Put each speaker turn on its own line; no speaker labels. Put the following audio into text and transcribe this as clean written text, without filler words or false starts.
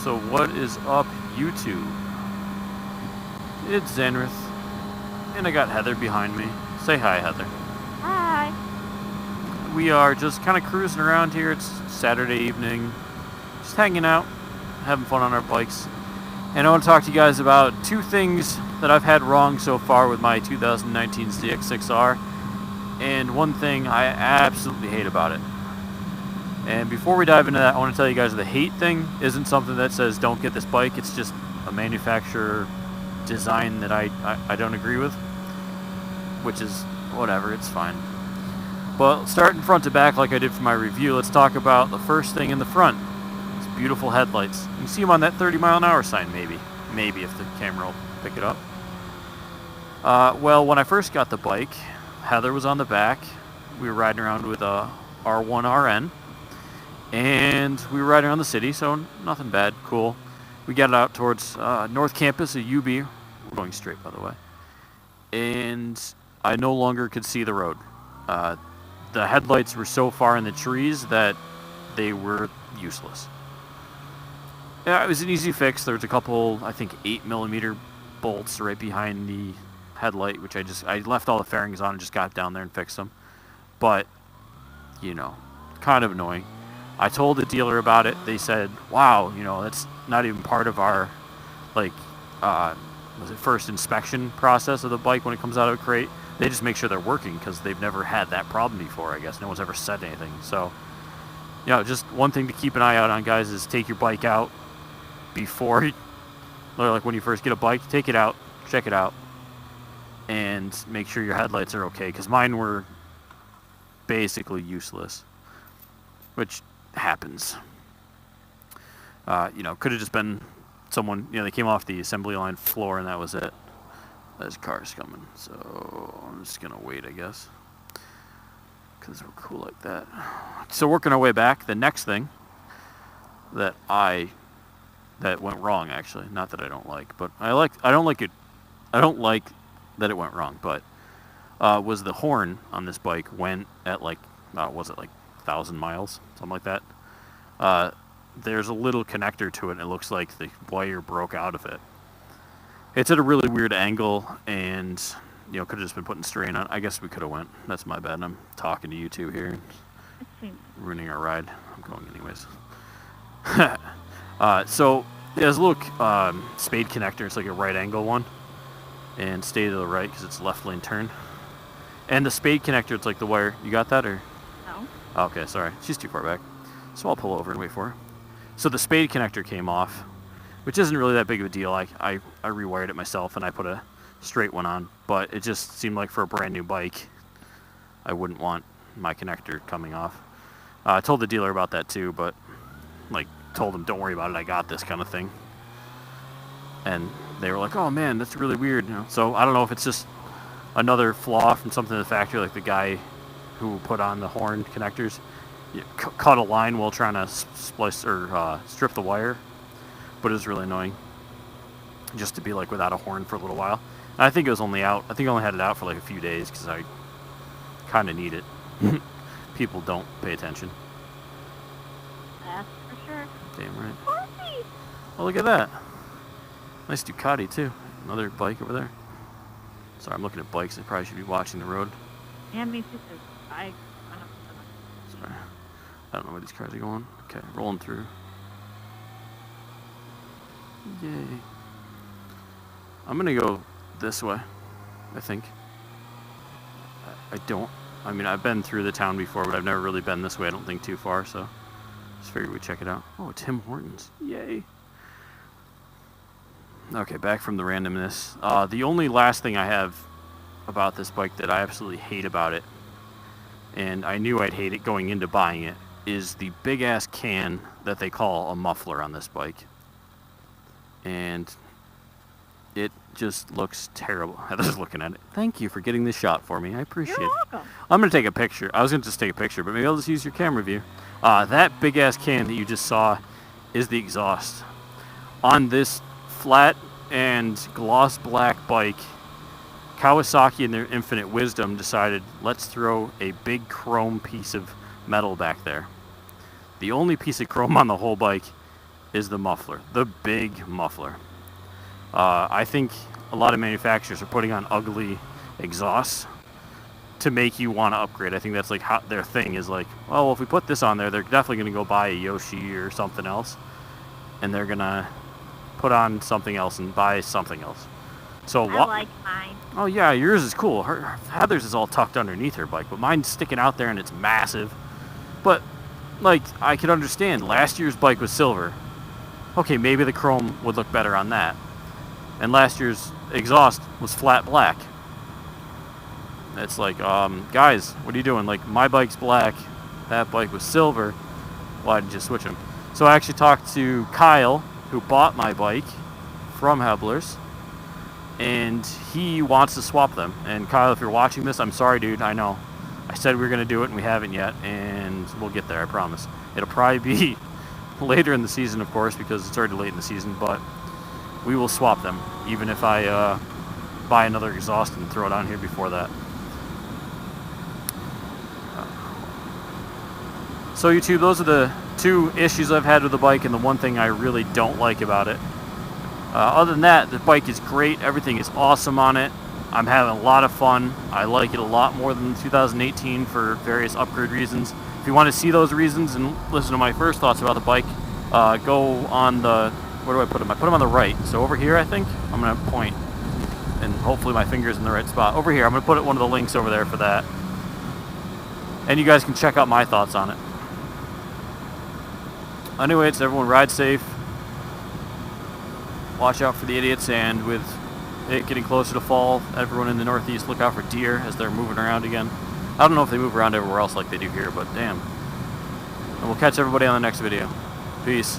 So what is up, YouTube? It's Zanrith, and I got Heather behind me. Say hi, Heather.
Hi.
We are just kind of cruising around here. It's Saturday evening, just hanging out, having fun on our bikes. And I want to talk to you guys about two things that I've had wrong so far with my 2019 ZX-6R, and one thing I absolutely hate about it. And before we dive into that, I want to tell you guys the hate thing isn't something that says don't get this bike. It's just a manufacturer design that I don't agree with, which is whatever, it's fine. But starting front to back like I did for my review, let's talk about the first thing in the front. It's beautiful headlights. You can see them on that 30-mile-an-hour sign, maybe if the camera will pick it up. Well, when I first got the bike, Heather was on the back. We were riding around with a R1RN. And we were riding around the city, so nothing bad, cool. We got out towards North Campus of UB. We're going straight, by the way. And I no longer could see the road. The headlights were so far in the trees that they were useless. Yeah, it was an easy fix. There was a couple, I think, 8mm bolts right behind the headlight, which I left all the fairings on and just got down there and fixed them. But, you know, kind of annoying. I told the dealer about it. They said, wow, you know, that's not even part of our, like, was it first inspection process of the bike when it comes out of a crate. They just make sure they're working because they've never had that problem before, I guess. No one's ever said anything. So, you know, just one thing to keep an eye out on, guys, is take your bike out before, like when you first get a bike, take it out, check it out, and make sure your headlights are okay, because mine were basically useless, which happens. You know, could have just been someone, you know, they came off the assembly line floor and that was it. There's cars coming, so I'm just gonna wait, I guess, because we're cool like that. So working our way back, the next thing that went wrong, actually, not that I don't like, but I don't like that it went wrong, but was the horn on this bike went at like, was it like 1,000 miles, something like that. There's a little connector to it, and it looks like the wire broke out of it. It's at a really weird angle, and you know, could have just been putting strain on. I guess we could have went. That's my bad. I'm talking to you two here, ruining our ride. I'm going anyways. So there's a little spade connector. It's like a right angle one, and stay to the right because it's left lane turn. And the spade connector, it's like the wire. You got that, or? No. Okay, sorry. She's too far back. So I'll pull over and wait for her. So the spade connector came off, which isn't really that big of a deal. I rewired it myself and I put a straight one on, but it just seemed like for a brand new bike, I wouldn't want my connector coming off. I told the dealer about that too, but like told him, don't worry about it, I got this kind of thing. And they were like, oh man, that's really weird. You know? So I don't know if it's just another flaw from something in the factory, like the guy who put on the horn connectors cut a line while trying to splice or strip the wire, but it was really annoying just to be like without a horn for a little while. And I think it was only out. I think I only had it out for like a few days because I kind of need it. People don't pay attention.
That's for sure.
Damn right.
Horsey!
Oh, look at that. Nice Ducati too. Another bike over there. Sorry, I'm looking at bikes. I probably should be watching the road.
Yeah, me too. Sorry.
I don't know where these cars are going. Okay, rolling through. Yay. I'm gonna go this way, I think. I mean, I've been through the town before, but I've never really been this way, I don't think, too far, so just figured we'd check it out. Oh, Tim Hortons. Yay. Okay, back from the randomness. The only last thing I have about this bike that I absolutely hate about it, and I knew I'd hate it going into buying it, is the big-ass can that they call a muffler on this bike. And it just looks terrible. Heather's looking at it. Thank you for getting this shot for me. I appreciate it.
You're welcome.
I'm going to take a picture. I was going to just take a picture, but maybe I'll just use your camera view. That big-ass can that you just saw is the exhaust. On this flat and gloss black bike, Kawasaki, in their infinite wisdom, decided, let's throw a big chrome piece of metal back there. The only piece of chrome on the whole bike is the muffler, the big muffler. I think a lot of manufacturers are putting on ugly exhausts to make you want to upgrade. I think that's like how their thing is like, well, if we put this on there, they're definitely going to go buy a Yoshi or something else, and they're going to put on something else and buy something else. So
I like mine.
Oh yeah, yours is cool. Heather's is all tucked underneath her bike, but mine's sticking out there and it's massive. But like, I could understand last year's bike was silver. Okay, maybe the chrome would look better on that. And last year's exhaust was flat black. It's like, guys, what are you doing? Like, my bike's black, that bike was silver. Why didn't you switch them? So I actually talked to Kyle, who bought my bike from Hebler's, and he wants to swap them. And Kyle, if you're watching this, I'm sorry, dude. I know. I said we were going to do it, and we haven't yet, and we'll get there, I promise. It'll probably be later in the season, of course, because it's already late in the season, but we will swap them, even if I buy another exhaust and throw it on here before that. So YouTube, those are the two issues I've had with the bike and the one thing I really don't like about it. Other than that, the bike is great. Everything is awesome on it. I'm having a lot of fun. I like it a lot more than 2018 for various upgrade reasons. If you want to see those reasons and listen to my first thoughts about the bike, go on the, where do I put them? I put them on the right. So over here, I think, I'm going to point, and hopefully my finger's in the right spot. Over here, I'm going to put one of the links over there for that. And you guys can check out my thoughts on it. Anyways, everyone ride safe. Watch out for the idiots, and with it getting closer to fall, everyone in the Northeast look out for deer as they're moving around again. I don't know if they move around everywhere else like they do here, but damn. And we'll catch everybody on the next video. Peace.